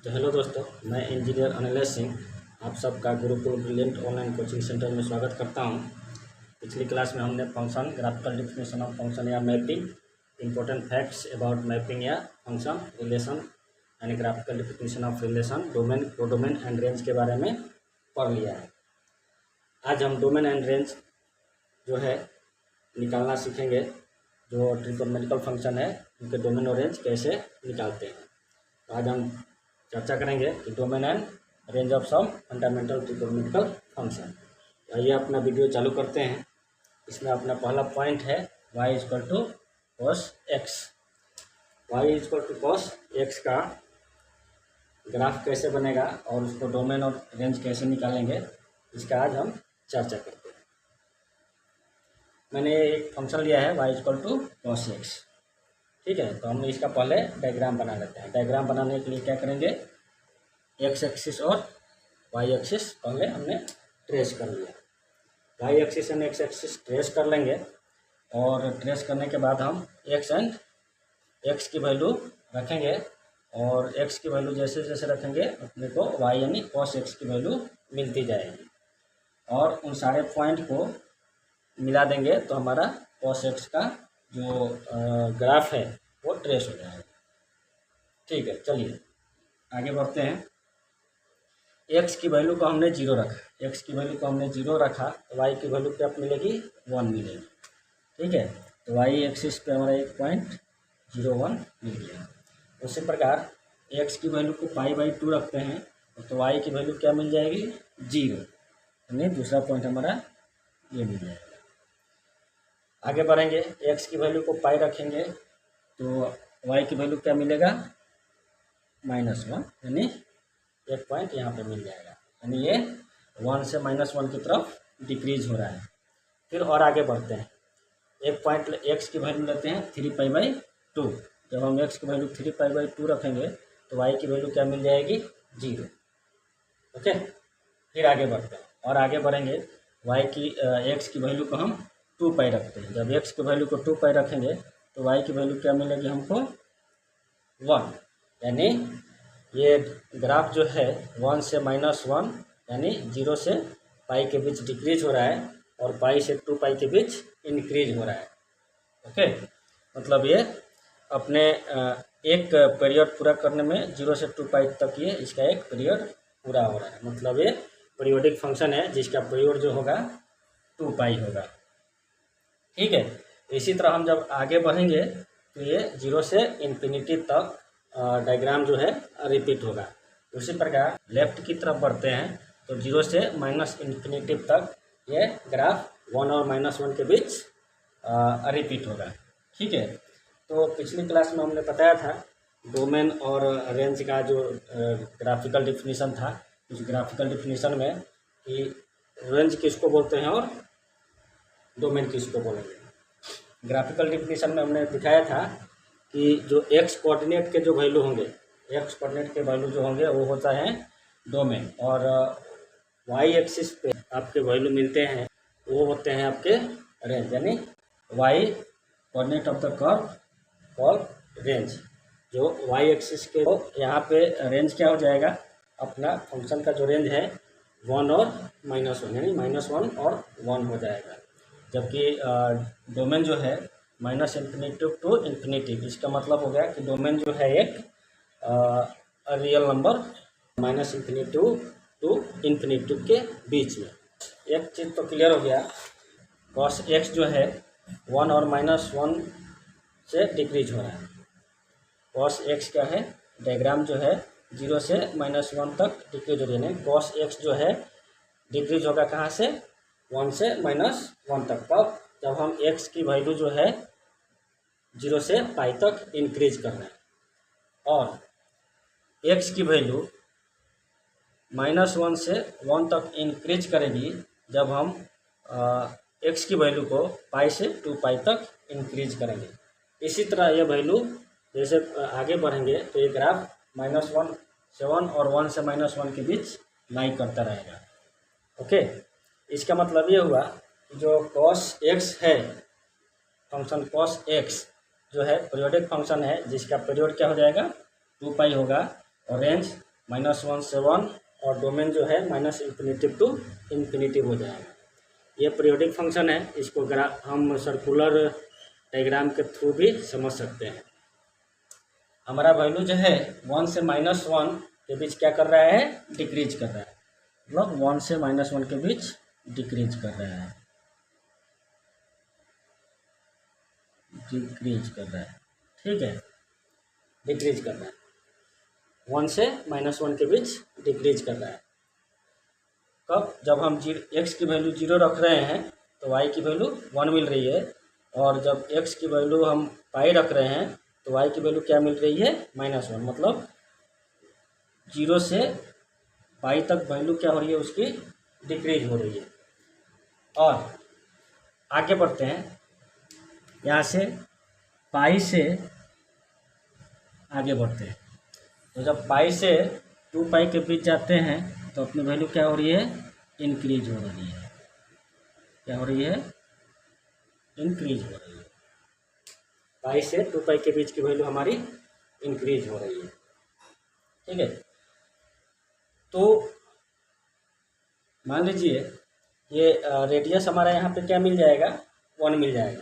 तो हेलो दोस्तों, मैं इंजीनियर अनिलेश सिंह आप सबका Gurukul brilliant online coaching centre में स्वागत करता हूं। पिछली क्लास में हमने function, graphical definition of function या mapping, important facts about mapping या फंक्शन, रिलेशन यानी graphical definition of relation, domain, codomain and range के बारे में पढ़ लिया है। आज हम डोमेन एंड रेंज जो है निकालना सीखेंगे। जो ट्रिगोनोमेट्रिकल फंक्शन है उनके डोमेन और रेंज कैसे निकालते हैं। तो आज हम चर्चा करेंगे कि domain and range of some fundamental trigonometrical function. आइए अपना वीडियो चालू करते हैं। इसमें अपना पहला पॉइंट है y equal to cos x। y equal to cos x का ग्राफ कैसे बनेगा और उसको डोमेन और रेंज कैसे निकालेंगे, इसका आज हम चर्चा करते हैं। मैंने एक फंक्शन लिया है y equal to cos x, ठीक है। तो हम इसका पहले डायग्राम बना लेते हैं। डायग्राम बनाने के लिए क्या करेंगे, एक्स एक्सिस और वाई एक्सिस पहले हमने ट्रेस कर लिया। Y axis and X axis trace कर लेंगे और ट्रेस करने के बाद हम एक्स एंड एक्स की वैल्यू रखेंगे और एक्स की वैल्यू जैसे जैसे रखेंगे अपने को वाई यानी कॉस एक्स की वैल्यू मिलती जाएगी और उन सारे पॉइंट को मिला देंगे तो हमारा कॉस एक्स का जो ग्राफ है वो ट्रेस हो जाएगा। ठीक है, चलिए आगे बढ़ते हैं। एक्स की वैल्यू को हमने जीरो रखा, एक्स की वैल्यू को हमने जीरो रखा तो वाई की वैल्यू क्या मिलेगी, 1 मिलेगी। ठीक है, तो वाई एक्सिस पे हमारा 1.01 मिल गया। उसी प्रकार एक्स की वैल्यू को π/2 रखते हैं तो वाई की वैल्यू क्या मिल जाएगी, 0, यानी दूसरा पॉइंट हमारा ये मिल जाएगा। आगे बढ़ेंगे, एक्स की वैल्यू को पाई रखेंगे तो वाई की वैल्यू क्या मिलेगा, -1, यानी एक पॉइंट यहाँ पे मिल जाएगा, यानी ये 1 से -1 की तरफ डिक्रीज हो रहा है। फिर और आगे बढ़ते हैं, एक पॉइंट एक्स की वैल्यू लेते हैं 3π/2। जब हम एक्स की वैल्यू 3π/2 रखेंगे तो वाई की वैल्यू क्या मिल जाएगी, 0। ओके, फिर आगे बढ़ते हैं और आगे बढ़ेंगे, एक्स की वैल्यू को हम 2π रखते हैं। जब एक्स की वैल्यू को 2π रखेंगे तो वाई की वैल्यू क्या मिलेगी हमको, 1, यानी ये ग्राफ जो है 1 से -1 यानी 0 से पाई के बीच डिक्रीज हो रहा है और पाई से 2π के बीच इंक्रीज हो रहा है। ओके, मतलब ये अपने एक पीरियड पूरा करने में 0 से 2π तक ये इसका एक पीरियड पूरा हो रहा है। मतलब ये पीरियोडिक फंक्शन है जिसका पीरियड जो होगा 2π होगा। ठीक है, इसी तरह हम जब आगे बढ़ेंगे तो ये 0 से इन्फिनिटी तक डायग्राम जो है रिपीट होगा। उसी प्रकार लेफ्ट की तरफ बढ़ते हैं तो 0 से -इन्फिनिटी तक ये ग्राफ 1 और -1 के बीच रिपीट होगा। ठीक है, तो पिछली क्लास में हमने बताया था डोमेन और रेंज का जो ग्राफिकल डिफिनीशन था। उस ग्राफिकल डिफिनीशन में कि रेंज किसको बोलते हैं और डोमेन किसको बोलेंगे। ग्राफिकल डिफिनीशन में हमने दिखाया था कि जो एक्स कोऑर्डिनेट के जो वैल्यू होंगे, एक्स कोऑर्डिनेट के वैल्यू जो होंगे वो होता है डोमेन, और वाई एक्सिस पे आपके वैल्यू मिलते हैं वो होते हैं आपके रेंज, यानी y coordinate of the curve called range. जो वाई एक्सिस के यहाँ पे रेंज क्या हो जाएगा, अपना फंक्शन का जो रेंज है 1 और -1, यानी -1 और 1 हो जाएगा। जबकि डोमेन जो है -इन्फिनिटी टू इन्फिनिटी, इसका मतलब हो गया कि डोमेन जो है एक real number -infinity to infinity के बीच में। एक चीज़ तो क्लियर हो गया, cos x जो है 1 और -1 से डिक्रीज हो रहा है। cos x क्या है, डायग्राम जो है 0 से -1 तक डिक्रीज हो रही है। cos x जो है डिक्रीज होगा कहाँ से, 1 से -1 तक। तब जब हम x की वैल्यू जो है 0 से पाई तक इंक्रीज कर रहे हैं और x की वैल्यू -1 से 1 तक इंक्रीज करेगी जब हम x की वैल्यू को पाई से 2π तक इंक्रीज करेंगे। इसी तरह ये वैल्यू जैसे आगे बढ़ेंगे तो ये ग्राफ -1 से 1 और 1 से -1 के बीच लाई करता रहेगा। ओके, इसका मतलब ये हुआ कि जो cos x है, फंक्शन cos x जो है पीरियोडिक फंक्शन है जिसका पीरियड क्या हो जाएगा, 2π होगा और रेंज -1 से 1 और डोमेन जो है -इन्फिनिटिव टू इन्फिनिटिव हो जाएगा। ये पीरियोडिक फंक्शन है, इसको हम सर्कुलर डायग्राम के थ्रू भी समझ सकते हैं। हमारा वैल्यू जो है 1 से -1 के बीच क्या कर रहा है, डिक्रीज कर रहा है, मतलब 1 से -1 के बीच डिक्रीज कर रहा है, डिक्रीज कर रहा है, ठीक है, डिक्रीज कर रहा है, 1 से -1 के बीच डिक्रीज कर रहा है। कब, जब हम x की वैल्यू 0 रख रहे हैं तो y की वैल्यू 1 मिल रही है, और जब x की वैल्यू हम पाई रख रहे हैं तो y की वैल्यू क्या मिल रही है, -1, मतलब 0 से पाई तक वैल्यू क्या हो रही है, उसकी डिक्रीज हो रही है। और आगे बढ़ते हैं, यहाँ से पाई से आगे बढ़ते हैं, तो जब पाई से 2 पाई के बीच जाते हैं तो अपनी वैल्यू क्या हो रही है, इंक्रीज हो रही है, क्या हो रही है, इंक्रीज हो रही है। पाई से 2 पाई के बीच की वैल्यू हमारी इंक्रीज हो रही है, ठीक है। तो मान लीजिए ये रेडियस हमारा यहाँ पे क्या मिल जाएगा, 1 मिल जाएगा।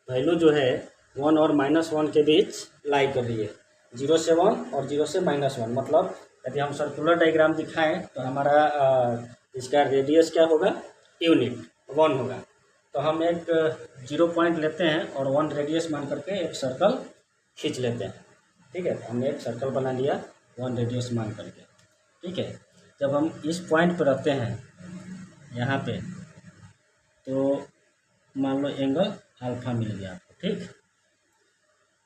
वैल्यू जो है 1 और -1 के बीच लाई कर रही है, 0 से 1 और 0 से -1, मतलब यदि हम सर्कुलर डायग्राम दिखाएं तो हमारा इसका रेडियस क्या होगा, यूनिट 1 होगा। तो हम एक 0 पॉइंट लेते हैं और 1 रेडियस मान करके एक सर्कल खींच लेते हैं, ठीक है। हमने एक सर्कल बना लिया 1 रेडियस मान करके, ठीक है। जब हम इस पॉइंट पर रहते हैं यहाँ पे, तो मान लो एंगल अल्फा मिल गया आपको, ठीक।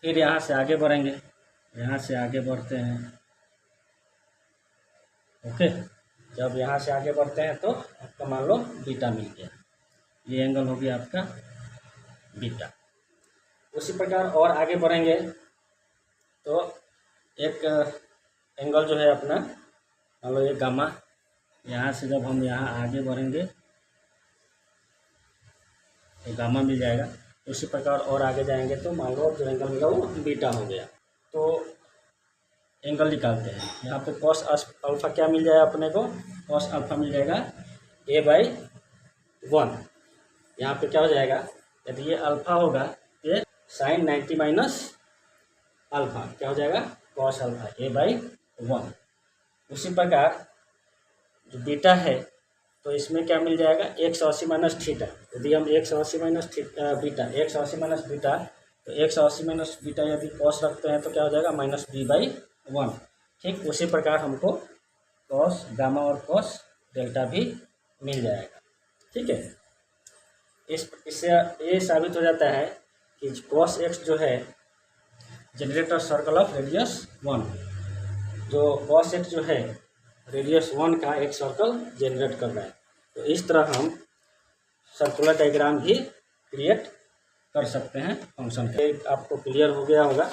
फिर यहाँ से आगे बढ़ेंगे, यहाँ से आगे बढ़ते हैं, ओके। जब यहाँ से आगे बढ़ते हैं तो आपका मान लो बीटा मिल गया, ये एंगल हो गया आपका बीटा। उसी प्रकार और आगे बढ़ेंगे तो एक एंगल जो है अपना मान लो ये गामा, यहाँ से जब हम यहाँ आगे बढ़ेंगे तो गामा मिल जाएगा। उसी प्रकार और आगे जाएंगे तो मान लो जो एंगल मिला वो बीटा हो गया। तो एंगल निकालते हैं, यहाँ पे कॉस अल्फा क्या मिल जाएगा अपने को, कॉस अल्फा मिल जाएगा a/1। यहाँ पे क्या हो जाएगा, यदि ये अल्फा होगा ये sin 90 माइनस अल्फा क्या हो जाएगा, कॉस अल्फा a/1। उसी प्रकार जो बीटा है तो इसमें क्या मिल जाएगा, 180 माइनस थीटा। यदि हम 180 माइनस बीटा 180 माइनस बीटा, तो 180 माइनस बीटा यदि कॉस रखते हैं तो क्या हो जाएगा, -b/1। ठीक उसी प्रकार हमको कॉस गामा और कॉस डेल्टा भी मिल जाएगा, ठीक है। इससे ये साबित हो जाता है कि कॉस x जो है जनरेटर सर्कल ऑफ रेडियस 1, जो कॉस x जो है रेडियस 1 का एक सर्कल जनरेट कर रहा है। तो इस तरह हम सर्कुलर डायग्राम भी क्रिएट कर सकते हैं फंक्शन का। आपको क्लियर हो गया होगा।